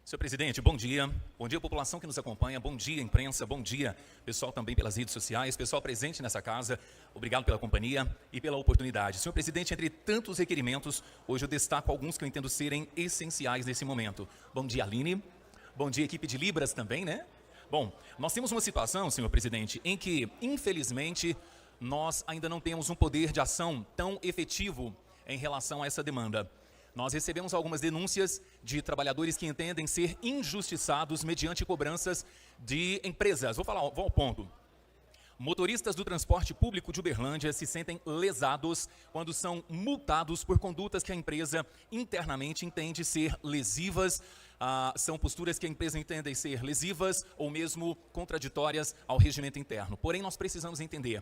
Senhor presidente, bom dia. Bom dia, população que nos acompanha. Bom dia, imprensa. Bom dia, pessoal também pelas redes sociais, pessoal presente nessa casa. Obrigado pela companhia e pela oportunidade. Senhor presidente, entre tantos requerimentos, hoje eu destaco alguns que eu entendo serem essenciais nesse momento. Bom dia, Aline. Bom dia, equipe de Libras também, né? Bom, nós temos uma situação, senhor presidente, em que, infelizmente, nós ainda não temos um poder de ação tão efetivo em relação a essa demanda. Nós recebemos algumas denúncias de trabalhadores que entendem ser injustiçados mediante cobranças de empresas. Vou ao ponto. Motoristas do transporte público de Uberlândia se sentem lesados quando são multados por condutas que a empresa internamente entende ser lesivas. São posturas que a empresa entende ser lesivas ou mesmo contraditórias ao regimento interno. Porém, nós precisamos entender.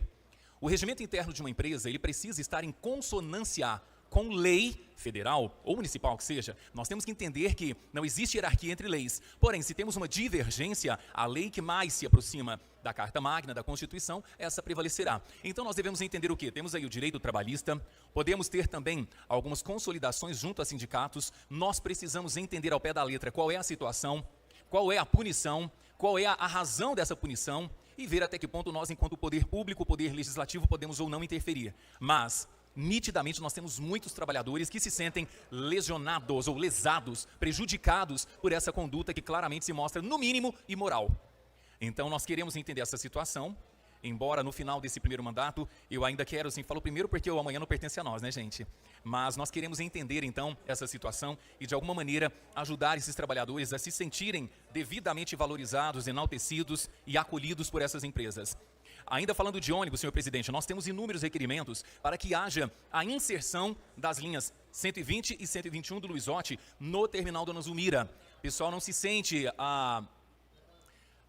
O regimento interno de uma empresa, ele precisa estar em consonância com lei federal ou municipal que seja. Nós temos que entender que não existe hierarquia entre leis. Porém, se temos uma divergência, a lei que mais se aproxima da Carta Magna, da Constituição, essa prevalecerá. Então nós devemos entender o quê? Temos aí o direito trabalhista, podemos ter também algumas consolidações junto a sindicatos. Nós precisamos entender ao pé da letra qual é a situação, qual é a punição, qual é a razão dessa punição e ver até que ponto nós, enquanto poder público, poder legislativo, podemos ou não interferir. Mas nitidamente nós temos muitos trabalhadores que se sentem lesionados ou lesados, prejudicados por essa conduta que claramente se mostra, no mínimo, imoral. Então nós queremos entender essa situação, embora no final desse primeiro mandato, eu ainda quero, assim, falo primeiro porque o amanhã não pertence a nós, né, gente? Mas nós queremos entender, então, essa situação e, de alguma maneira, ajudar esses trabalhadores a se sentirem devidamente valorizados, enaltecidos e acolhidos por essas empresas. Ainda falando de ônibus, senhor presidente, nós temos inúmeros requerimentos para que haja a inserção das linhas 120 e 121 do Luizotti no terminal Dona Zulmira. O pessoal não se sente,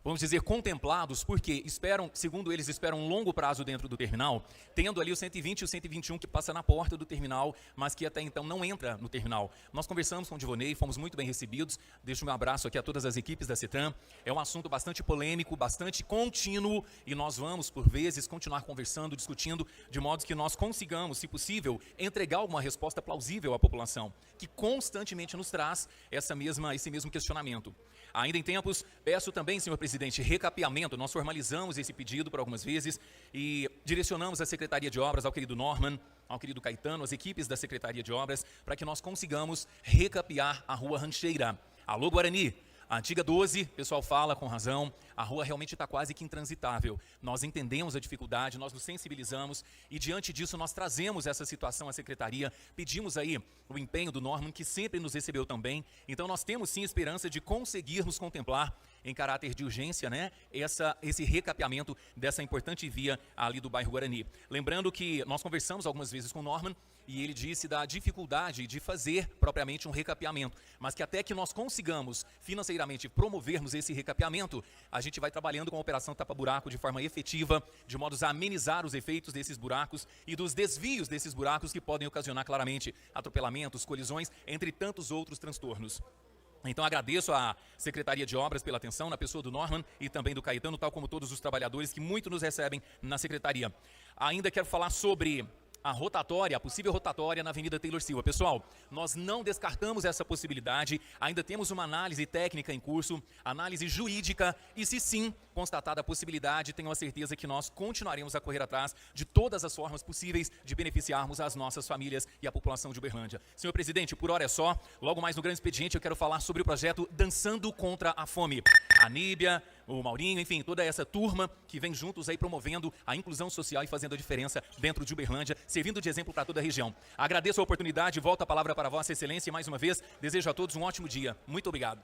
vamos dizer, contemplados, porque esperam, segundo eles, esperam um longo prazo dentro do terminal, tendo ali o 120 e o 121 que passa na porta do terminal, mas que até então não entra no terminal. Nós conversamos com o Divonei, fomos muito bem recebidos, deixo meu abraço aqui a todas as equipes da CETRAN. É um assunto bastante polêmico, bastante contínuo, e nós vamos, por vezes, continuar conversando, discutindo, de modo que nós consigamos, se possível, entregar alguma resposta plausível à população, que constantemente nos traz esse mesmo questionamento. Ainda em tempos, peço também, senhor presidente, recapeamento. Nós formalizamos esse pedido por algumas vezes e direcionamos a Secretaria de Obras, ao querido Norman, ao querido Caetano, as equipes da Secretaria de Obras, para que nós consigamos recapear a Rua Rancheira. Alô, Guarani! A antiga 12, o pessoal fala com razão, a rua realmente está quase que intransitável. Nós entendemos a dificuldade, nós nos sensibilizamos e diante disso nós trazemos essa situação à secretaria, pedimos aí o empenho do Norman, que sempre nos recebeu tão bem. Então nós temos sim esperança de conseguirmos contemplar em caráter de urgência, né, esse recapeamento dessa importante via ali do bairro Guarani. Lembrando que nós conversamos algumas vezes com o Norman e ele disse da dificuldade de fazer propriamente um recapeamento, mas que até que nós consigamos financeiramente promovermos esse recapeamento, a gente vai trabalhando com a operação tapa-buraco de forma efetiva, de modos a amenizar os efeitos desses buracos e dos desvios desses buracos que podem ocasionar claramente atropelamentos, colisões, entre tantos outros transtornos. Então agradeço à Secretaria de Obras pela atenção, na pessoa do Norman e também do Caetano, tal como todos os trabalhadores que muito nos recebem na Secretaria. Ainda quero falar sobre a rotatória, a possível rotatória na Avenida Taylor Silva. Pessoal, nós não descartamos essa possibilidade, ainda temos uma análise técnica em curso, análise jurídica, e se sim constatada a possibilidade, tenho a certeza que nós continuaremos a correr atrás de todas as formas possíveis de beneficiarmos as nossas famílias e a população de Uberlândia. Senhor presidente, por hora é só. Logo mais no grande expediente eu quero falar sobre o projeto Dançando contra a Fome. A Níbia, o Maurinho, enfim, toda essa turma que vem juntos aí promovendo a inclusão social e fazendo a diferença dentro de Uberlândia, servindo de exemplo para toda a região. Agradeço a oportunidade, volto a palavra para Vossa Excelência e mais uma vez desejo a todos um ótimo dia. Muito obrigado.